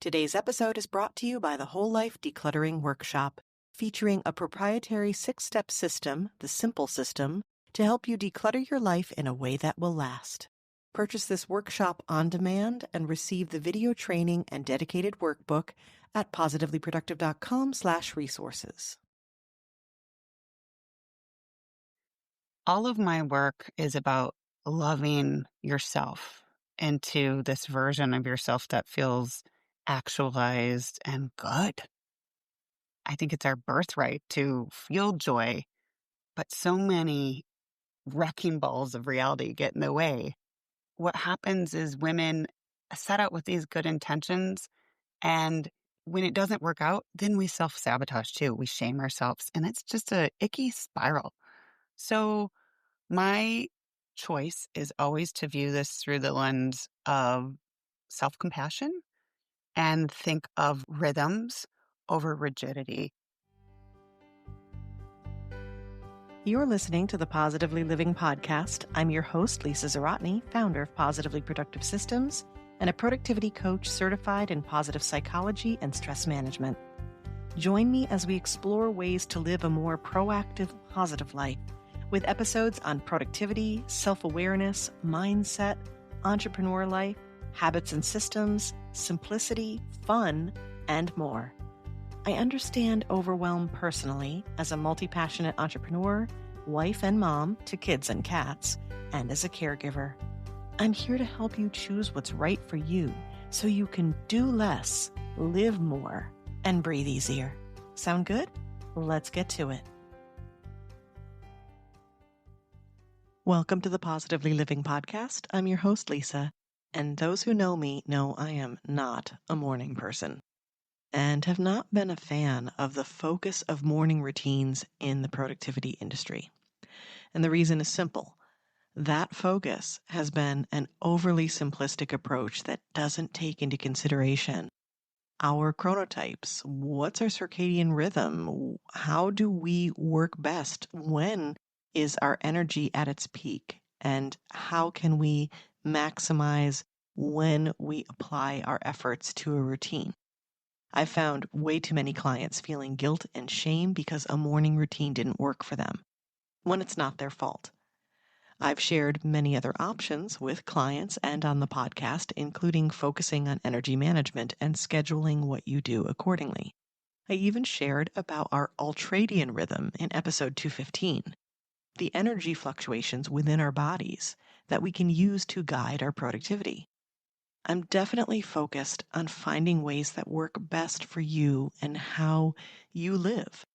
Today's episode is brought to you by the Whole Life Decluttering Workshop, featuring a proprietary 6-step system, the Simple System, to help you declutter your life in a way that will last. Purchase this workshop on demand and receive the video training and dedicated workbook at positivelyproductive.com/resources. All of my work is about loving yourself into this version of yourself that feels actualized and good. I think it's our birthright to feel joy, but so many wrecking balls of reality get in the way. What happens is women set out with these good intentions, and when it doesn't work out, then we self-sabotage too. We shame ourselves, and it's just a icky spiral. So my choice is always to view this through the lens of self-compassion and think of rhythms over rigidity. You're listening to the Positively Living Podcast. I'm your host, Lisa Zawrotny, founder of Positively Productive Systems and a productivity coach certified in positive psychology and stress management. Join me as we explore ways to live a more proactive, positive life with episodes on productivity, self-awareness, mindset, entrepreneur life, habits and systems, simplicity, fun, and more. I understand overwhelm personally as a multi-passionate entrepreneur, wife and mom to kids and cats, and as a caregiver. I'm here to help you choose what's right for you so you can do less, live more, and breathe easier. Sound good? Let's get to it. Welcome to the Positively Living Podcast. I'm your host, Lisa, and those who know me know I am not a morning person and have not been a fan of the focus of morning routines in the productivity industry. And the reason is simple. That focus has been an overly simplistic approach that doesn't take into consideration our chronotypes. What's our circadian rhythm? How do we work best? When is our energy at its peak? And how can we maximize when we apply our efforts to a routine? I found way too many clients feeling guilt and shame because a morning routine didn't work for them, when it's not their fault. I've shared many other options with clients and on the podcast, including focusing on energy management and scheduling what you do accordingly. I even shared about our ultradian rhythm in episode 215, the energy fluctuations within our bodies that we can use to guide our productivity. I'm definitely focused on finding ways that work best for you and how you live.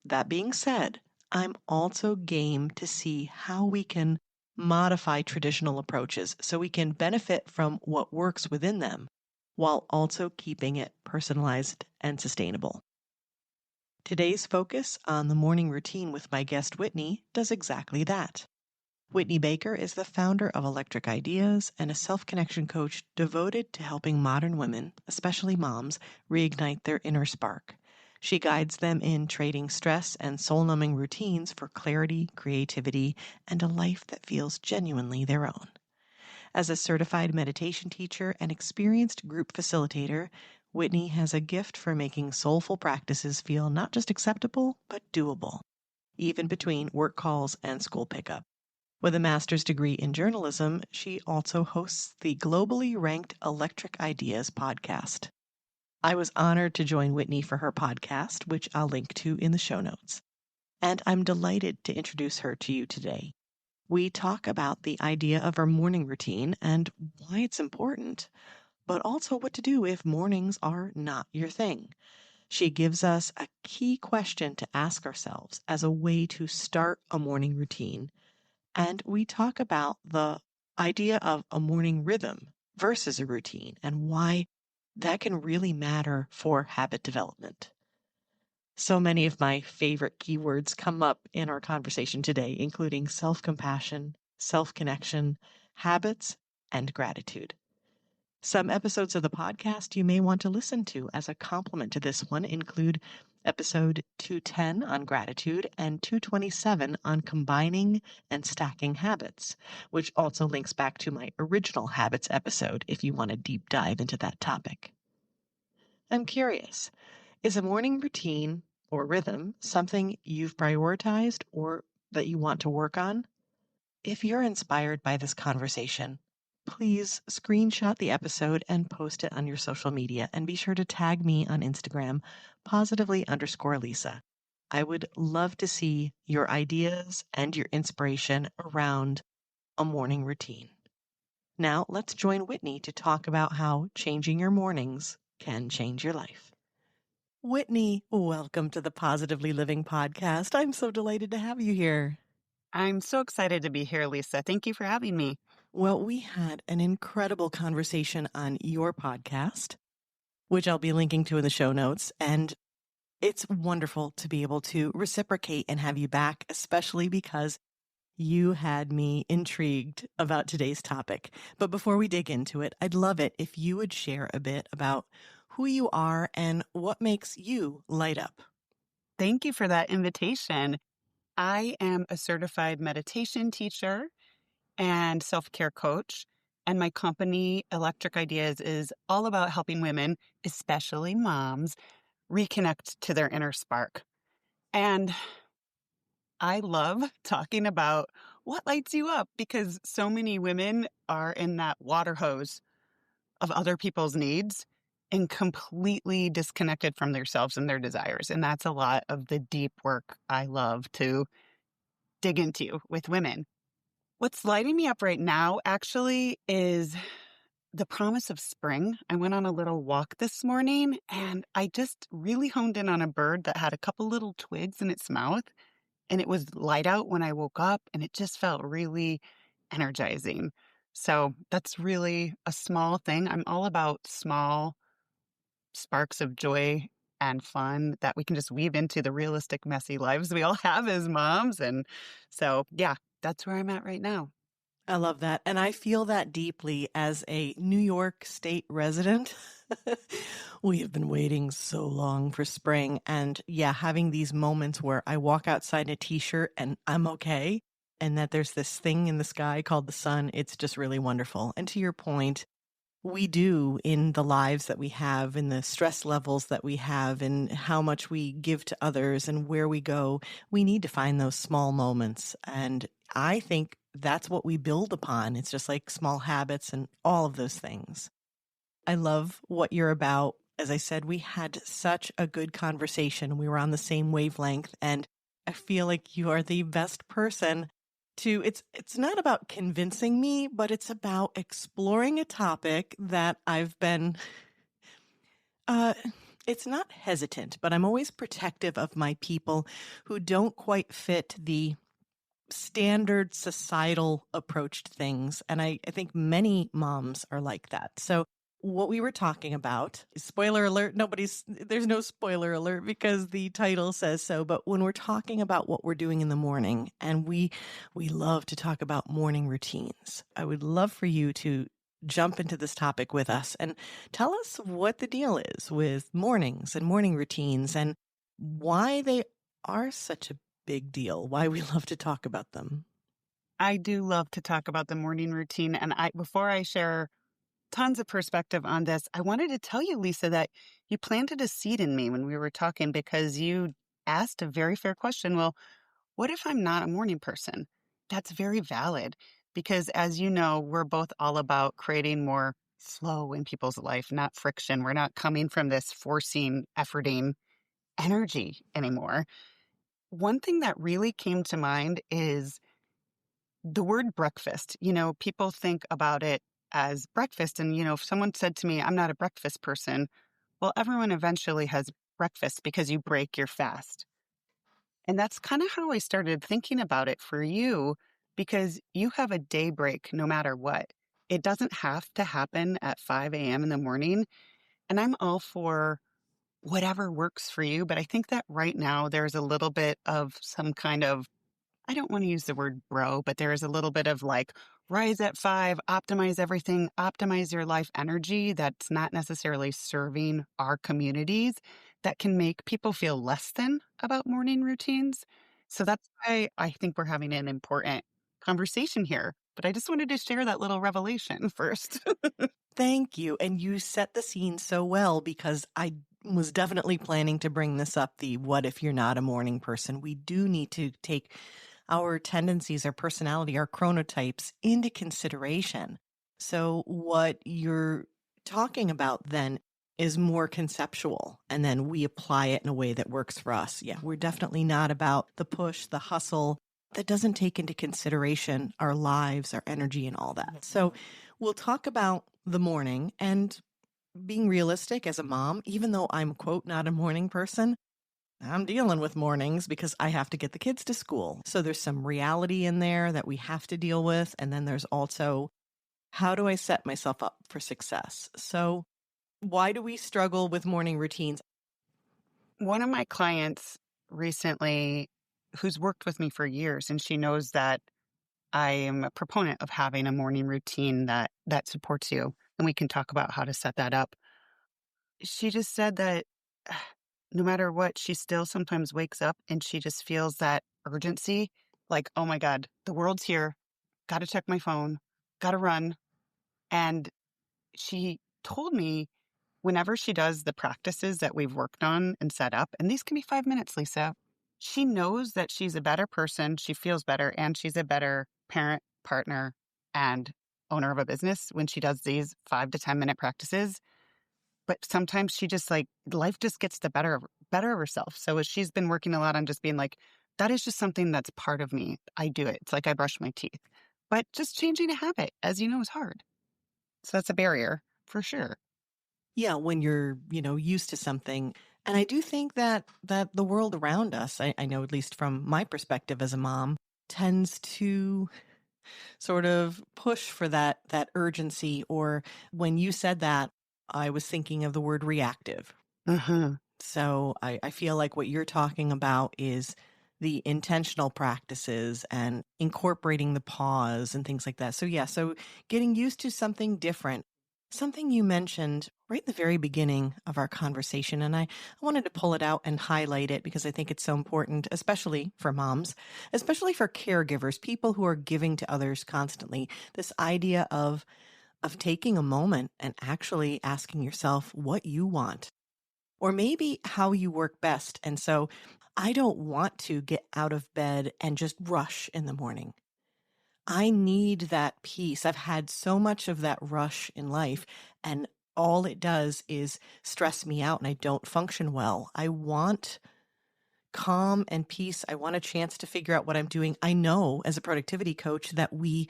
That being said, I'm also game to see how we can modify traditional approaches so we can benefit from what works within them while also keeping it personalized and sustainable. Today's focus on the morning routine with my guest Whitney does exactly that. Whitney Baker is the founder of Electric Ideas and a self-connection coach devoted to helping modern women, especially moms, reignite their inner spark. She guides them in trading stress and soul-numbing routines for clarity, creativity, and a life that feels genuinely their own. As a certified meditation teacher and experienced group facilitator, Whitney has a gift for making soulful practices feel not just acceptable, but doable, even between work calls and school pickup. With a master's degree in journalism, she also hosts the globally ranked Electric Ideas podcast. I was honored to join Whitney for her podcast, which I'll link to in the show notes. And I'm delighted to introduce her to you today. We talk about the idea of our morning routine and why it's important, but also what to do if mornings are not your thing. She gives us a key question to ask ourselves as a way to start a morning routine. And we talk about the idea of a morning rhythm versus a routine and why that can really matter for habit development. So many of my favorite keywords come up in our conversation today, including self-compassion, self-connection, habits, and gratitude. Some episodes of the podcast you may want to listen to as a complement to this one include episode 210 on gratitude and 227 on combining and stacking habits, which also links back to my original habits episode if you want to deep dive into that topic. I'm curious, is a morning routine or rhythm something you've prioritized or that you want to work on? If you're inspired by this conversation, please screenshot the episode and post it on your social media and be sure to tag me on Instagram, positively_Lisa. I would love to see your ideas and your inspiration around a morning routine. Now, let's join Whitney to talk about how changing your mornings can change your life. Whitney, welcome to the Positively Living podcast. I'm so delighted to have you here. I'm so excited to be here, Lisa. Thank you for having me. Well, we had an incredible conversation on your podcast, which I'll be linking to in the show notes. And it's wonderful to be able to reciprocate and have you back, especially because you had me intrigued about today's topic. But before we dig into it, I'd love it if you would share a bit about who you are and what makes you light up. Thank you for that invitation. I am a certified meditation teacher and self-care coach, and my company, Electric Ideas, is all about helping women, especially moms, reconnect to their inner spark. And I love talking about what lights you up because so many women are in that water hose of other people's needs and completely disconnected from themselves and their desires. And that's a lot of the deep work I love to dig into with women. What's lighting me up right now actually is the promise of spring. I went on a little walk this morning and I just really honed in on a bird that had a couple little twigs in its mouth. And it was light out when I woke up and it just felt really energizing. So that's really a small thing. I'm all about small sparks of joy and fun that we can just weave into the realistic, messy lives we all have as moms. And so, yeah, that's where I'm at right now. I love that. And I feel that deeply as a New York State resident. We have been waiting so long for spring. And yeah, having these moments where I walk outside in a t-shirt and I'm okay. And that there's this thing in the sky called the sun. It's just really wonderful. And to your point, we do in the lives that we have, in the stress levels that we have, and how much we give to others and where we go, we need to find those small moments. And I think that's what we build upon. It's just like small habits and all of those things. I love what you're about. As I said, we had such a good conversation. We were on the same wavelength, and I feel like you are the best person to it's not about convincing me, but it's about exploring a topic that I've been uh it's not hesitant, but I'm always protective of my people who don't quite fit the standard societal approach to things. And I think many moms are like that. So what we were talking about, spoiler alert, there's no spoiler alert because the title says so. But when we're talking about what we're doing in the morning, and we love to talk about morning routines, I would love for you to jump into this topic with us and tell us what the deal is with mornings and morning routines and why they are such a big deal, why we love to talk about them. I do love to talk about the morning routine. And before I share tons of perspective on this, I wanted to tell you, Lisa, that you planted a seed in me when we were talking because you asked a very fair question. Well, what if I'm not a morning person? That's very valid because, as you know, we're both all about creating more flow in people's life, not friction. We're not coming from this forcing, efforting energy anymore. One thing that really came to mind is the word breakfast. People think about it as breakfast. And, if someone said to me, I'm not a breakfast person, well, everyone eventually has breakfast because you break your fast. And that's kind of how I started thinking about it for you, because you have a day break no matter what. It doesn't have to happen at 5 a.m. in the morning. And I'm all for whatever works for you. But I think that right now there's a little bit of some kind of, I don't want to use the word bro, but there is a little bit of like rise at 5, optimize everything, optimize your life energy that's not necessarily serving our communities, that can make people feel less than about morning routines. So that's why I think we're having an important conversation here. But I just wanted to share that little revelation first. Thank you. And you set the scene so well because I was definitely planning to bring this up, the what if you're not a morning person. We do need to take our tendencies, our personality, our chronotypes into consideration. So what you're talking about then is more conceptual, and then we apply it in a way that works for us. Yeah, we're definitely not about the push, the hustle that doesn't take into consideration our lives, our energy, and all that. So we'll talk about the morning and being realistic as a mom, even though I'm, quote, not a morning person. I'm dealing with mornings because I have to get the kids to school. So there's some reality in there that we have to deal with. And then there's also, how do I set myself up for success? So why do we struggle with morning routines? One of my clients recently, who's worked with me for years, and she knows that I am a proponent of having a morning routine that supports you, and we can talk about how to set that up. She just said that no matter what, she still sometimes wakes up and she just feels that urgency, like, oh my God, the world's here. Got to check my phone, got to run. And she told me whenever she does the practices that we've worked on and set up, and these can be 5 minutes, Lisa, she knows that she's a better person, she feels better, and she's a better parent, partner, and owner of a business when she does these 5 to 10 minute practices. But sometimes she just like life just gets the better of herself. So as she's been working a lot on just being like, that is just something that's part of me. I do it. It's like I brush my teeth. But just changing a habit, as you know, is hard. So that's a barrier for sure. Yeah, when you're, used to something. And I do think that the world around us, I know at least from my perspective as a mom, tends to sort of push for that urgency. Or when you said that, I was thinking of the word reactive. Uh-huh. So I feel like what you're talking about is the intentional practices and incorporating the pause and things like that. So yeah, so getting used to something different. Something you mentioned right at the very beginning of our conversation, and I wanted to pull it out and highlight it because I think it's so important, especially for moms, especially for caregivers, people who are giving to others constantly. This idea of taking a moment and actually asking yourself what you want or maybe how you work best. And so I don't want to get out of bed and just rush in the morning. I need that peace. I've had so much of that rush in life, and all it does is stress me out and I don't function well. I want calm and peace. I want a chance to figure out what I'm doing. I know as a productivity coach that we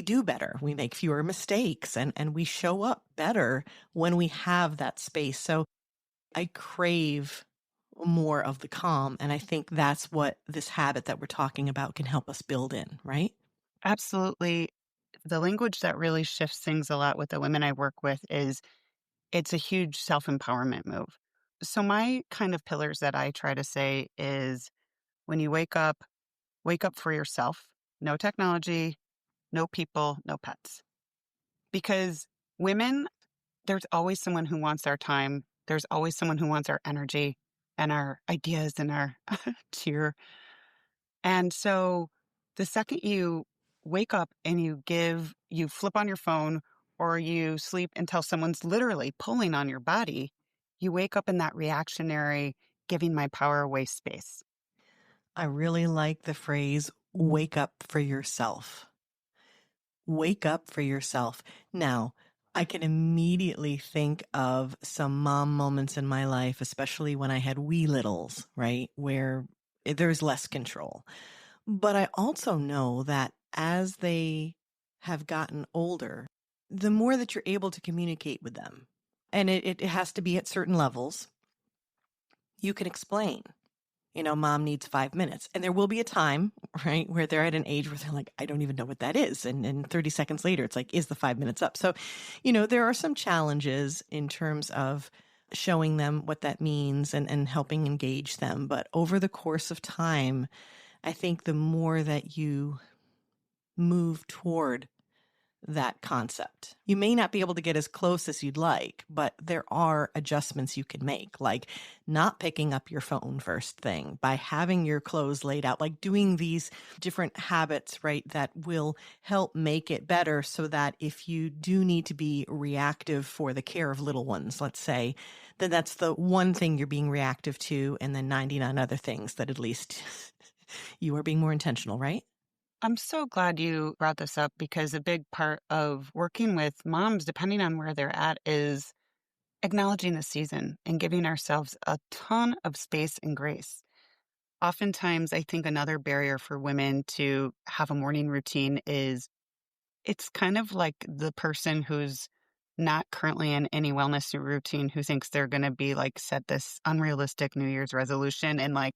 do better. We make fewer mistakes and we show up better when we have that space. So I crave more of the calm. And I think that's what this habit that we're talking about can help us build in, right? Absolutely. The language that really shifts things a lot with the women I work with is it's a huge self-empowerment move. So my kind of pillars that I try to say is when you wake up for yourself. No technology, no people, no pets. Because women, there's always someone who wants our time. There's always someone who wants our energy and our ideas and our cheer. And so the second you wake up and you flip on your phone or you sleep until someone's literally pulling on your body, you wake up in that reactionary, giving my power away space. I really like the phrase, wake up for yourself. Wake up for yourself. Now, I can immediately think of some mom moments in my life, especially when I had wee littles, right? Where there's less control. But I also know that as they have gotten older, the more that you're able to communicate with them, and it has to be at certain levels, you can explain, mom needs 5 minutes. And there will be a time, right, where they're at an age where they're like, I don't even know what that is. And 30 seconds later, it's like, is the 5 minutes up? So, there are some challenges in terms of showing them what that means and helping engage them. But over the course of time, I think the more that you move toward that concept. You may not be able to get as close as you'd like, but there are adjustments you can make, like not picking up your phone first thing, by having your clothes laid out, like doing these different habits, right, that will help make it better so that if you do need to be reactive for the care of little ones, let's say, then that's the one thing you're being reactive to, and then 99 other things that at least you are being more intentional, right? I'm so glad you brought this up because a big part of working with moms, depending on where they're at, is acknowledging the season and giving ourselves a ton of space and grace. Oftentimes, I think another barrier for women to have a morning routine is it's kind of like the person who's not currently in any wellness routine who thinks they're going to be like set this unrealistic New Year's resolution and like,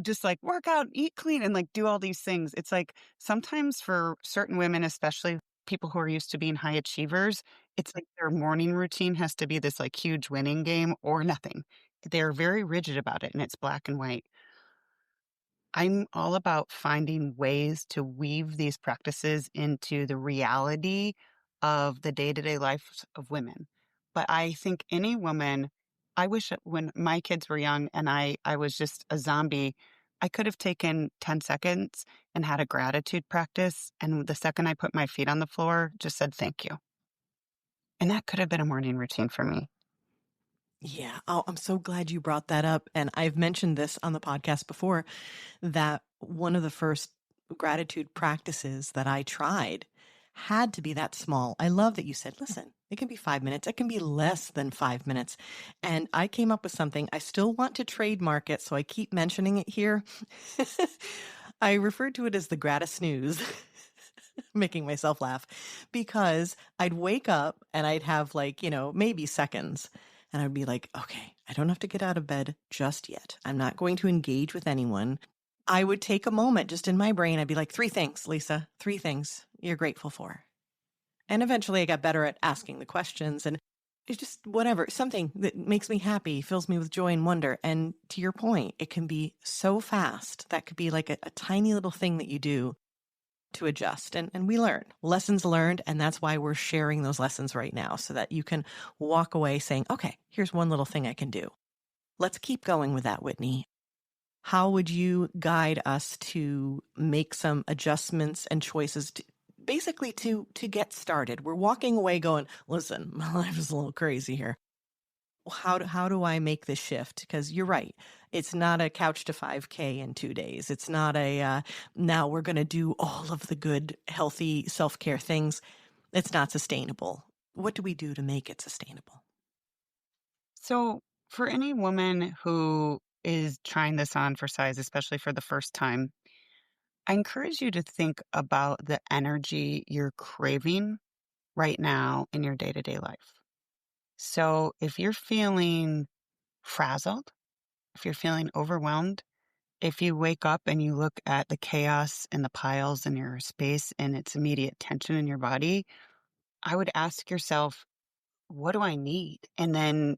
just like work out, eat clean, and like do all these things. It's like sometimes for certain women, especially people who are used to being high achievers, it's like their morning routine has to be this like huge winning game or nothing. They're very rigid about it and it's black and white. I'm all about finding ways to weave these practices into the reality of the day-to-day lives of women. But I think any woman, I wish that when my kids were young and I was just a zombie, I could have taken 10 seconds and had a gratitude practice. And the second I put my feet on the floor, just said thank you. And that could have been a morning routine for me. Yeah. Oh, I'm so glad you brought that up. And I've mentioned this on the podcast before, that one of the first gratitude practices that I tried had to be that small. I love that you said, listen, it can be 5 minutes. It can be less than 5 minutes. And I came up with something. I still want to trademark it, so I keep mentioning it here. I referred to it as the gratis snooze. Making myself laugh because I'd wake up and I'd have like, maybe seconds. And I'd be like, okay, I don't have to get out of bed just yet. I'm not going to engage with anyone. I would take a moment just in my brain. I'd be like, 3 things, Lisa, 3 things you're grateful for. And eventually I got better at asking the questions, and it's just whatever, something that makes me happy, fills me with joy and wonder. And to your point, it can be so fast. That could be like a tiny little thing that you do to adjust. And we learn lessons learned. And that's why we're sharing those lessons right now, so that you can walk away saying, okay, here's one little thing I can do. Let's keep going with that, Whitney. How would you guide us to make some adjustments and choices basically to get started? We're walking away going, listen, my life is a little crazy here. How do I make this shift? Because you're right. It's not a couch to 5K in 2 days. It's not a, now we're going to do all of the good, healthy self-care things. It's not sustainable. What do we do to make it sustainable? So, for any woman who is trying this on for size, especially for the first time, I encourage you to think about the energy you're craving right now in your day to day life. So, if you're feeling frazzled, if you're feeling overwhelmed, if you wake up and you look at the chaos and the piles in your space and its immediate tension in your body, I would ask yourself, what do I need? And then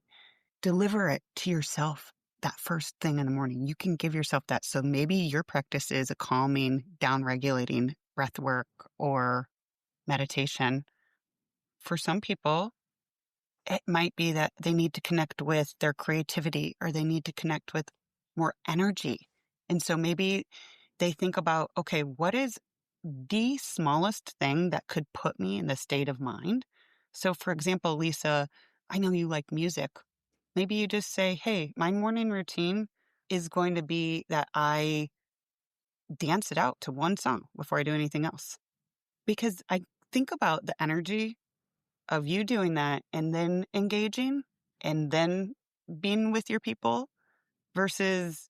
deliver it to yourself that first thing in the morning. You can give yourself that. So maybe your practice is a calming, down regulating breath work or meditation. For some people, it might be that they need to connect with their creativity or they need to connect with more energy. And so maybe they think about, okay, what is the smallest thing that could put me in the state of mind? So, for example, Lisa, I know you like music. Maybe you just say, hey, my morning routine is going to be that I dance it out to one song before I do anything else. Because I think about the energy of you doing that and then engaging and then being with your people versus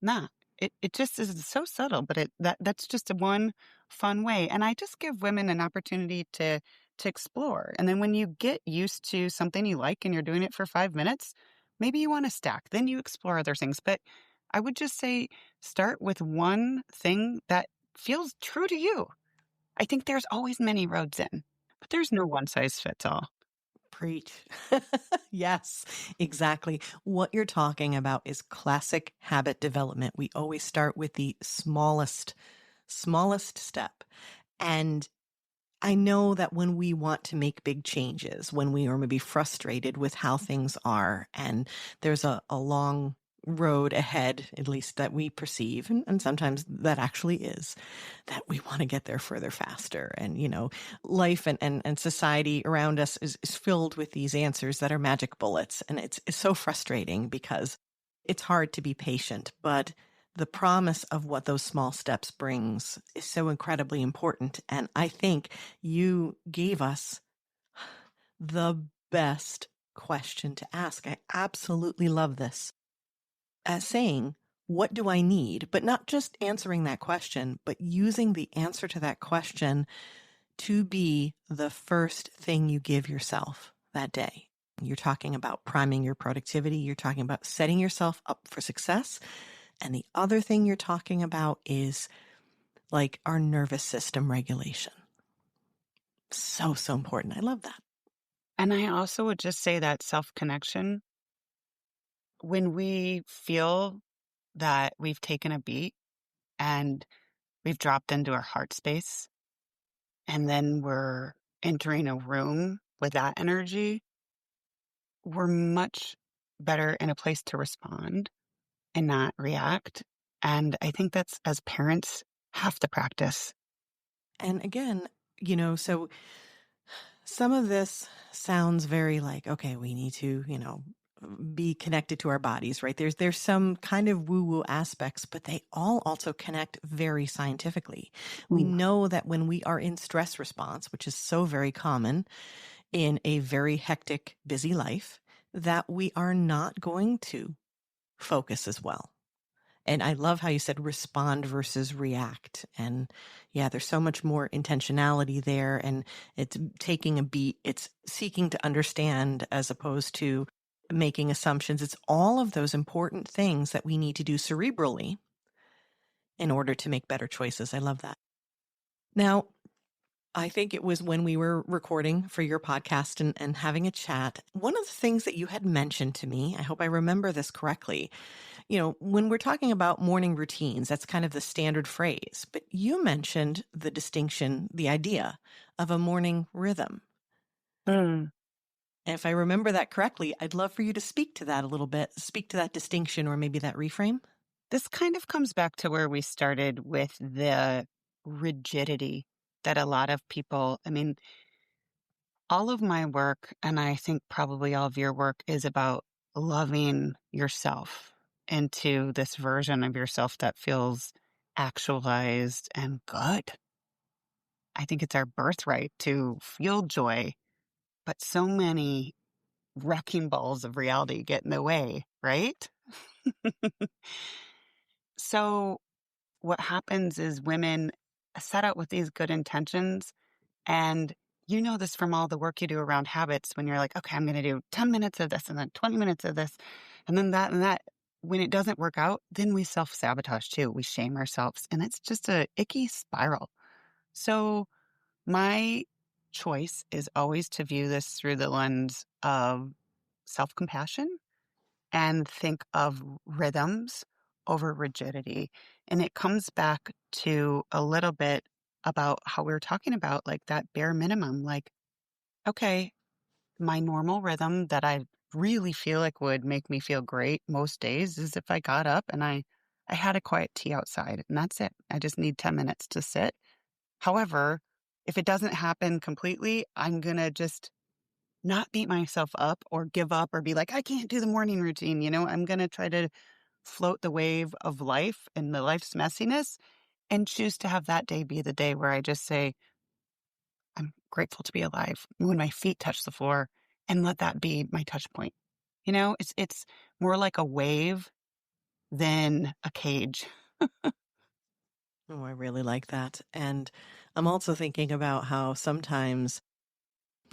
not. It just is so subtle, but that's just a one fun way. And I just give women an opportunity to explore. And then when you get used to something you like and you're doing it for 5 minutes, maybe you want to stack. Then you explore other things. But I would just say start with one thing that feels true to you. I think there's always many roads in, but there's no one size fits all. Preach. Yes, exactly. What you're talking about is classic habit development. We always start with the smallest step. And I know that when we want to make big changes, when we are maybe frustrated with how things are, and there's a long road ahead, at least that we perceive, and sometimes that actually is, that we want to get there further faster. And, life and society around us is filled with these answers that are magic bullets. And it's so frustrating because it's hard to be patient, but the promise of what those small steps brings is so incredibly important. And I think you gave us the best question to ask. I absolutely love this. As saying, what do I need? But not just answering that question, but using the answer to that question to be the first thing you give yourself that day. You're talking about priming your productivity. You're talking about setting yourself up for success. And the other thing you're talking about is like our nervous system regulation. So, so important. I love that. And I also would just say that self-connection, when we feel that we've taken a beat and we've dropped into our heart space, and then we're entering a room with that energy, we're much better in a place to respond and not react. And I think that's, as parents, have to practice. And again, so some of this sounds very like, okay, we need to, be connected to our bodies, right? There's some kind of woo-woo aspects, but they all also connect very scientifically. We Mm. know that when we are in stress response, which is so very common in a very hectic, busy life, that we are not going to focus as well. And I love how you said respond versus react. And yeah, there's so much more intentionality there. And it's taking a beat. It's seeking to understand as opposed to making assumptions. It's all of those important things that we need to do cerebrally in order to make better choices. I love that. Now, I think it was when we were recording for your podcast and having a chat. One of the things that you had mentioned to me, I hope I remember this correctly, when we're talking about morning routines, that's kind of the standard phrase, but you mentioned the distinction, the idea of a morning rhythm. Mm. And if I remember that correctly, I'd love for you to speak to that a little bit, speak to that distinction or maybe that reframe. This kind of comes back to where we started with the rigidity that a lot of people, I mean, all of my work, and I think probably all of your work, is about loving yourself into this version of yourself that feels actualized and good. I think it's our birthright to feel joy, but so many wrecking balls of reality get in the way, right? So what happens is women set out with these good intentions, and you know this from all the work you do around habits when you're like, okay, I'm going to do 10 minutes of this and then 20 minutes of this and then that and that. When it doesn't work out, then we self-sabotage too. We shame ourselves, and it's just a icky spiral. So my choice is always to view this through the lens of self-compassion and think of rhythms over rigidity. And it comes back to a little bit about how we were talking about like that bare minimum. Like, okay, my normal rhythm that I really feel like would make me feel great most days is if I got up and I had a quiet tea outside, and that's it. I just need 10 minutes to sit. However, if it doesn't happen completely, I'm going to just not beat myself up or give up or be like, I can't do the morning routine. I'm going to try to float the wave of life and the life's messiness and choose to have that day be the day where I just say, I'm grateful to be alive when my feet touch the floor, and let that be my touch point. It's more like a wave than a cage. Oh, I really like that. And I'm also thinking about how sometimes,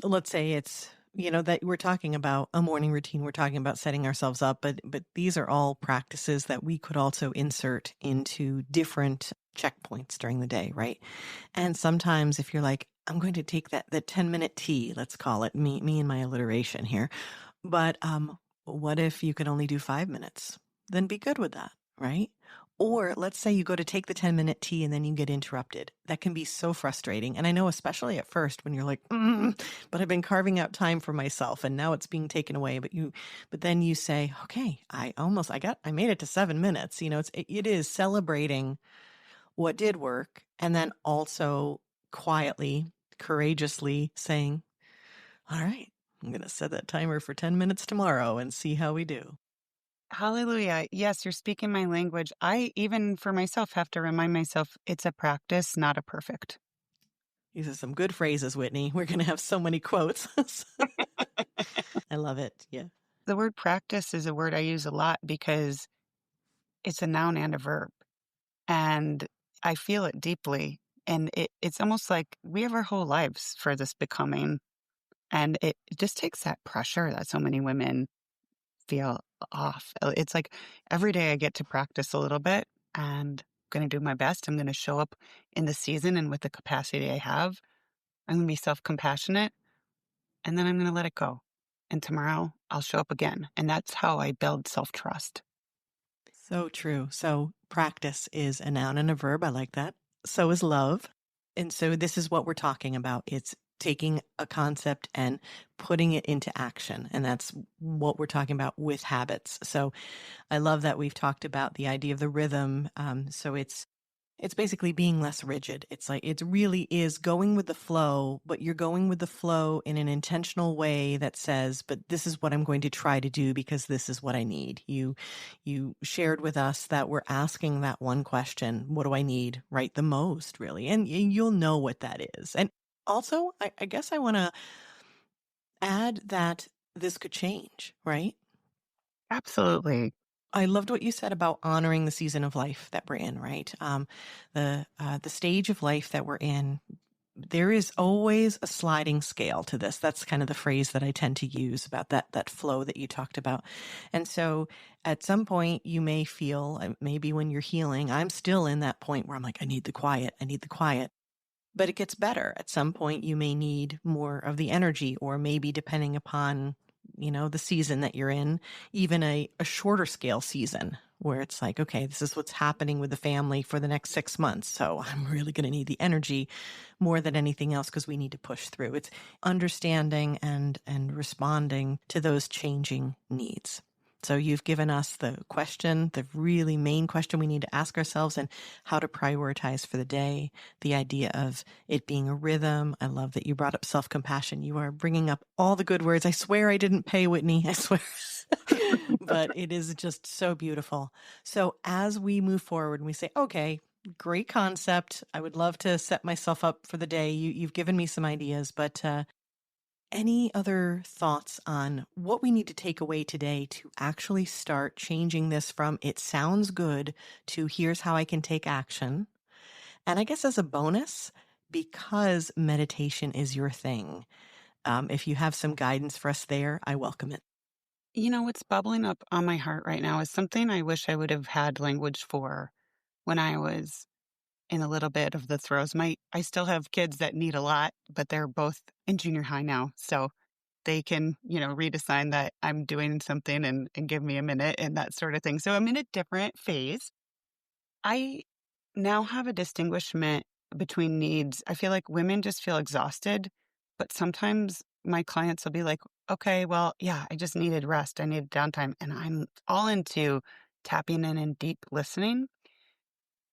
let's say it's, that we're talking about a morning routine, we're talking about setting ourselves up, but these are all practices that we could also insert into different checkpoints during the day, right? And sometimes if you're like, I'm going to take that 10-minute tea, let's call it, me and my alliteration here. But what if you could only do 5 minutes? Then be good with that, right? Or let's say you go to take the 10-minute tea and then you get interrupted. That can be so frustrating. And I know, especially at first when you're like, but I've been carving out time for myself and now it's being taken away. But then you say, okay, I made it to 7 minutes. It is celebrating what did work. And then also quietly, courageously saying, all right, I'm going to set that timer for 10 minutes tomorrow and see how we do. Hallelujah. Yes, you're speaking my language. I, even for myself, have to remind myself it's a practice, not a perfect. These are some good phrases, Whitney. We're going to have so many quotes. I love it. Yeah. The word practice is a word I use a lot because it's a noun and a verb. And I feel it deeply. And it's almost like we have our whole lives for this becoming. And it just takes that pressure that so many women feel off. It's like every day I get to practice a little bit and I'm going to do my best. I'm going to show up in the season and with the capacity I have. I'm going to be self compassionate and then I'm going to let it go. And tomorrow I'll show up again. And that's how I build self trust. So true. So practice is a noun and a verb. I like that. So is love. And so this is what we're talking about. It's taking a concept and putting it into action. And that's what we're talking about with habits. So I love that we've talked about the idea of the rhythm. So it's basically being less rigid. It's like it really is going with the flow, but you're going with the flow in an intentional way that says, but this is what I'm going to try to do because this is what I need. You shared with us that we're asking that one question, what do I need right the most, really? And you'll know what that is. And also, I guess I want to add that this could change, right? Absolutely. I loved what you said about honoring the season of life that we're in, right? The stage of life that we're in, there is always a sliding scale to this. That's kind of the phrase that I tend to use about that flow that you talked about. And so at some point you may feel, maybe when you're healing, I'm still in that point where I'm like, I need the quiet. I need the quiet. But it gets better. At some point you may need more of the energy, or maybe depending upon, the season that you're in, even a shorter scale season where it's like, okay, this is what's happening with the family for the next 6 months. So I'm really going to need the energy more than anything else because we need to push through. It's understanding and responding to those changing needs. So you've given us the question, the really main question we need to ask ourselves, and how to prioritize for the day, the idea of it being a rhythm. I love that you brought up self-compassion. You are bringing up all the good words. I swear I didn't pay Whitney. I swear. But it is just so beautiful. So as we move forward and we say, okay, great concept. I would love to set myself up for the day. You've given me some ideas, but any other thoughts on what we need to take away today to actually start changing this from it sounds good to here's how I can take action? And I guess as a bonus, because meditation is your thing, if you have some guidance for us there, I welcome it. What's bubbling up on my heart right now is something I wish I would have had language for when I was in a little bit of the throes. I still have kids that need a lot, but they're both in junior high now. So they can, read a sign that I'm doing something and give me a minute and that sort of thing. So I'm in a different phase. I now have a distinguishment between needs. I feel like women just feel exhausted, but sometimes my clients will be like, okay, well, yeah, I just needed rest. I needed downtime. And I'm all into tapping in and deep listening.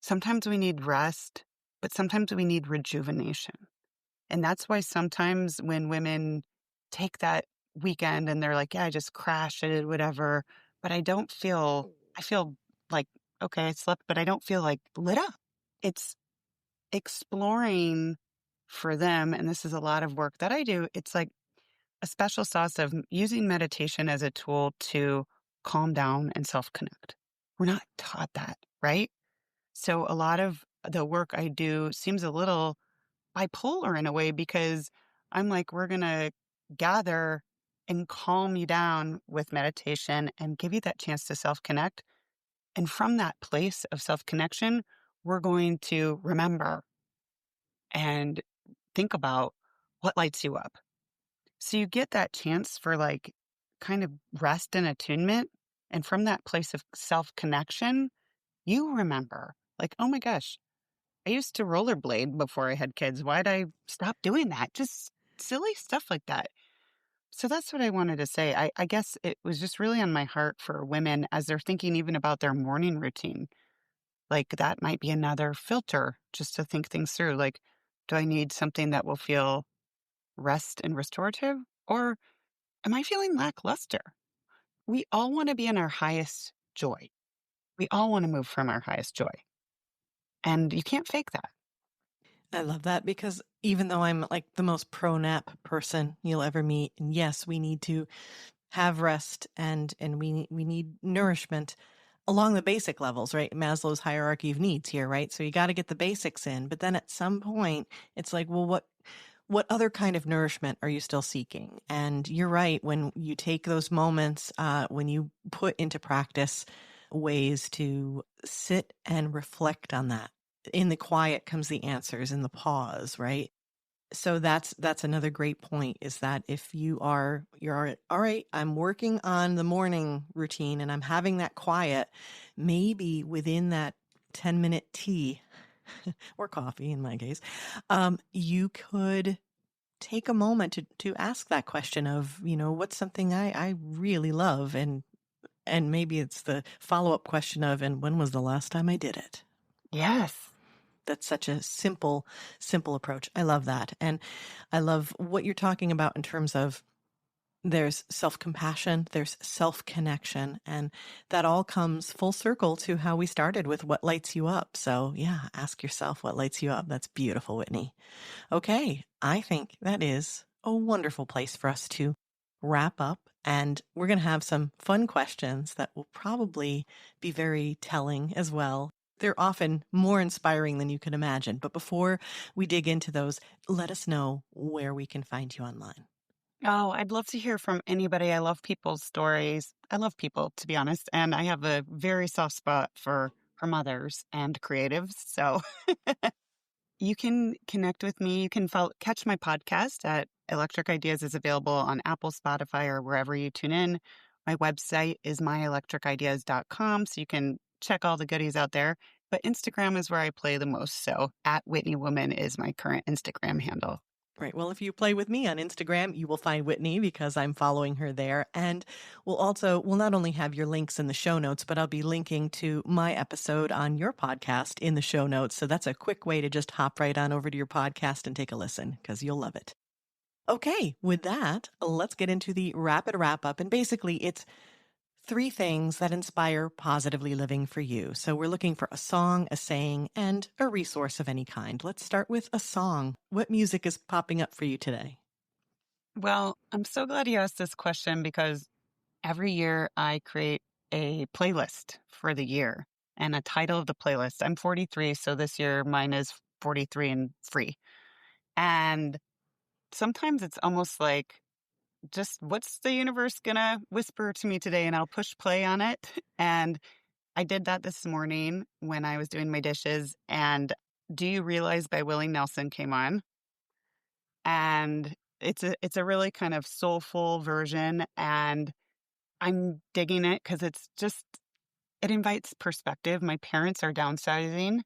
Sometimes we need rest, but sometimes we need rejuvenation. And that's why sometimes when women take that weekend and they're like, yeah, I just crashed, I did whatever, but I feel like, okay, I slept, but I don't feel like lit up. It's exploring for them. And this is a lot of work that I do. It's like a special sauce of using meditation as a tool to calm down and self connect. We're not taught that, right? So a lot of the work I do seems a little bipolar in a way because I'm like, we're going to gather and calm you down with meditation and give you that chance to self connect. And from that place of self connection, we're going to remember and think about what lights you up. So you get that chance for like kind of rest and attunement. And from that place of self connection, you remember, like, oh my gosh, I used to rollerblade before I had kids. Why'd I stop doing that? Just silly stuff like that. So that's what I wanted to say. I guess it was just really on my heart for women as they're thinking even about their morning routine. Like that might be another filter just to think things through. Like, do I need something that will feel rest and restorative? Or am I feeling lackluster? We all want to be in our highest joy. We all want to move from our highest joy. And you can't fake that. I love that because even though I'm like the most pro nap person you'll ever meet, and yes, we need to have rest and we need nourishment along the basic levels, right? Maslow's hierarchy of needs here, right? So you got to get the basics in, but then at some point it's like, well, what other kind of nourishment are you still seeking? And you're right, when you take those moments, when you put into practice ways to sit and reflect on that, in the quiet comes the answers, in the pause, right? So that's another great point, is that if you're all right, I'm working on the morning routine and I'm having that quiet, maybe within that 10-minute tea or coffee in my case, you could take a moment to ask that question of, what's something I really love, and maybe it's the follow-up question of, and when was the last time I did it? Yes. That's such a simple approach. I love that. And I love what you're talking about in terms of there's self-compassion, there's self-connection, and that all comes full circle to how we started with what lights you up. So yeah, ask yourself what lights you up. That's beautiful, Whitney. Okay, I think that is a wonderful place for us to wrap up. And we're going to have some fun questions that will probably be very telling as well. They're often more inspiring than you can imagine. But before we dig into those, let us know where we can find you online. Oh, I'd love to hear from anybody. I love people's stories. I love people, to be honest. And I have a very soft spot for mothers and creatives. So you can connect with me. You can catch my podcast at Electric Ideas is available on Apple, Spotify, or wherever you tune in. My website is myelectricideas.com, so you can check all the goodies out there. But Instagram is where I play the most. So at Whitney Woman is my current Instagram handle. Right. Well, if you play with me on Instagram, you will find Whitney because I'm following her there. And we'll not only have your links in the show notes, but I'll be linking to my episode on your podcast in the show notes. So that's a quick way to just hop right on over to your podcast and take a listen because you'll love it. Okay. With that, let's get into the rapid wrap up. And basically it's 3 things that inspire positively living for you. So we're looking for a song, a saying, and a resource of any kind. Let's start with a song. What music is popping up for you today? Well, I'm so glad you asked this question because every year I create a playlist for the year and a title of the playlist. I'm 43, so this year mine is 43 and free. And sometimes it's almost like, just what's the universe gonna whisper to me today? And I'll push play on it. And I did that this morning when I was doing my dishes. And Do You Realize by Willie Nelson came on. And it's a really kind of soulful version. And I'm digging it because it invites perspective. My parents are downsizing.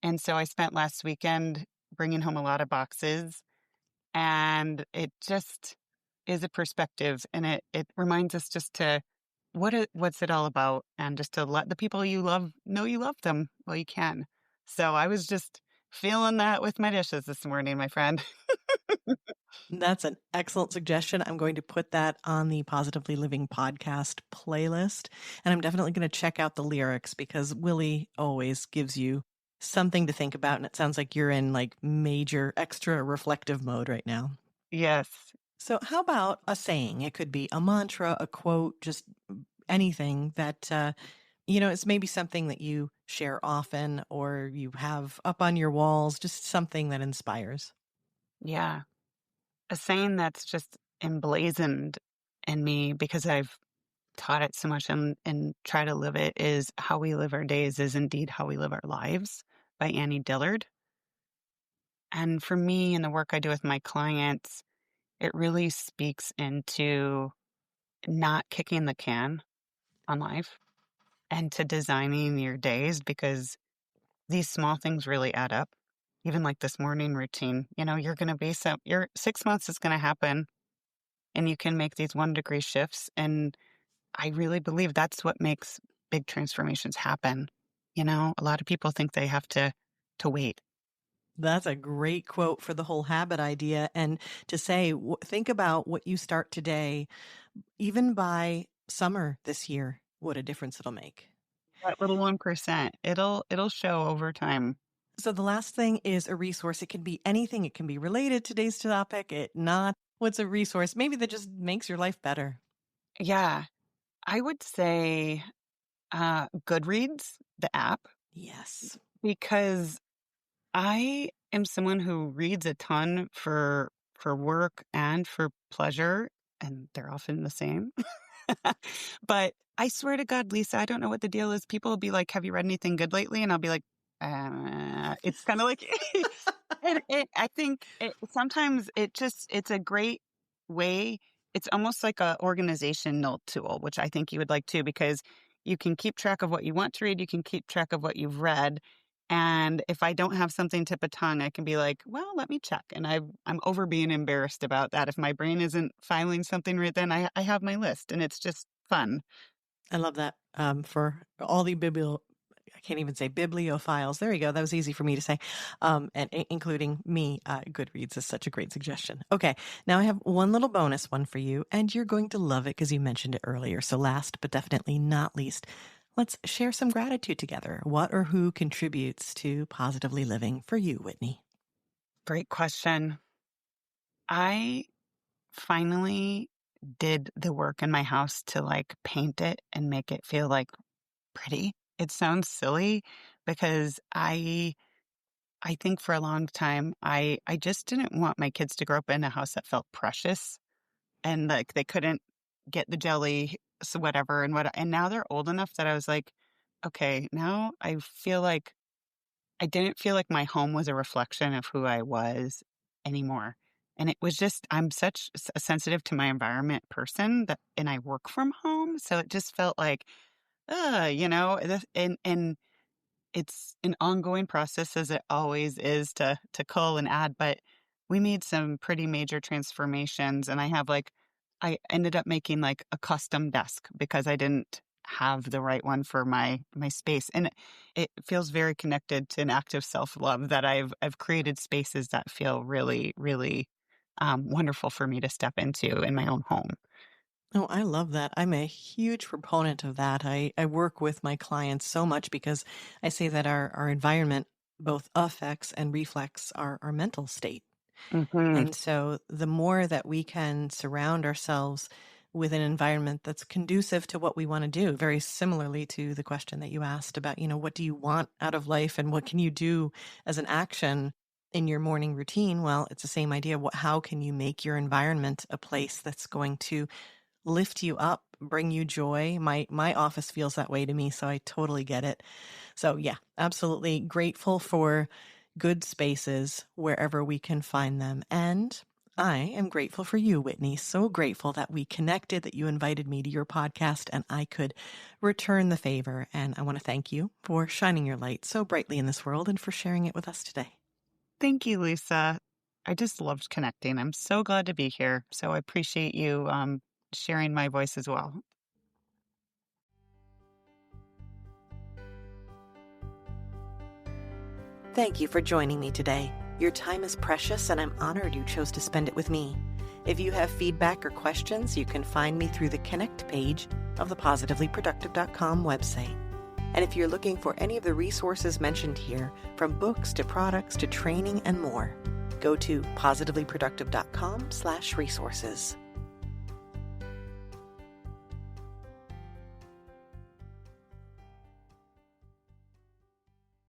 And so I spent last weekend bringing home a lot of boxes. And it just is a perspective. And it reminds us just to, what's it all about? And just to let the people you love know you love them while you can. So I was just feeling that with my dishes this morning, my friend. That's an excellent suggestion. I'm going to put that on the Positively Living podcast playlist. And I'm definitely going to check out the lyrics because Willie always gives you something to think about. And it sounds like you're in like major extra reflective mode right now. Yes. So, how about a saying? It could be a mantra, a quote, just anything that, it's maybe something that you share often or you have up on your walls, just something that inspires. Yeah. A saying that's just emblazoned in me because I've taught it so much and try to live it is how we live our days is indeed how we live our lives by Annie Dillard. And for me and the work I do with my clients, it really speaks into not kicking the can on life and to designing your days, because these small things really add up. Even like this morning routine, you're going to be your 6 months is going to happen, and you can make these 1-degree shifts. And I really believe that's what makes big transformations happen. A lot of people think they have to wait. That's a great quote for the whole habit idea. And to say, think about what you start today, even by summer this year, what a difference it'll make. That little 1%, it'll show over time. So the last thing is a resource. It can be anything. It can be related to today's topic. It not. What's a resource? Maybe that just makes your life better. Yeah, I would say Goodreads, the app, Yes. because I am someone who reads a ton for work and for pleasure, and they're often the same. But I swear to God, Lisa, I don't know what the deal is. People will be like, "Have you read anything good lately?" And I'll be like, it's kind of like, I think sometimes it's a great way. It's almost like a organizational tool, which I think you would like too, because you can keep track of what you want to read. You can keep track of what you've read. And if I don't have something tip of tongue, I can be like, well, let me check. And I'm over being embarrassed about that. If my brain isn't filing something right then, I have my list, and it's just fun. I love that. For all the I can't even say bibliophiles. There you go. That was easy for me to say. And including me, Goodreads is such a great suggestion. Okay. Now I have one little bonus one for you, and you're going to love it because you mentioned it earlier. So last but definitely not least, let's share some gratitude together. What or who contributes to positively living for you, Whitney? Great question. I finally did the work in my house to like paint it and make it feel like pretty. It sounds silly because I think for a long time I just didn't want my kids to grow up in a house that felt precious, and like they couldn't get the jelly, so whatever, and now they're old enough that I was like, okay, now I didn't feel like my home was a reflection of who I was anymore. And it was just, I'm such a sensitive to my environment person and I work from home. So it just felt like, and it's an ongoing process, as it always is, to cull and add, but we made some pretty major transformations, and I ended up making like a custom desk because I didn't have the right one for my space, and it feels very connected to an act of self-love that I've created spaces that feel really, really wonderful for me to step into in my own home. Oh, I love that. I'm a huge proponent of that. I work with my clients so much because I say that our environment both affects and reflects our mental state. Hmm. And so the more that we can surround ourselves with an environment that's conducive to what we want to do, very similarly to the question that you asked about, what do you want out of life and what can you do as an action in your morning routine? Well, it's the same idea. How can you make your environment a place that's going to lift you up, bring you joy? My office feels that way to me, so I totally get it. So yeah, absolutely grateful for good spaces wherever we can find them. And I am grateful for you, Whitney. So grateful that we connected, that you invited me to your podcast and I could return the favor. And I want to thank you for shining your light so brightly in this world and for sharing it with us today. Thank you, Lisa. I just loved connecting. I'm so glad to be here. So I appreciate you sharing my voice as well. Thank you for joining me today. Your time is precious, and I'm honored you chose to spend it with me. If you have feedback or questions, you can find me through the Connect page of the positivelyproductive.com website. And if you're looking for any of the resources mentioned here, from books to products to training and more, go to positivelyproductive.com/resources.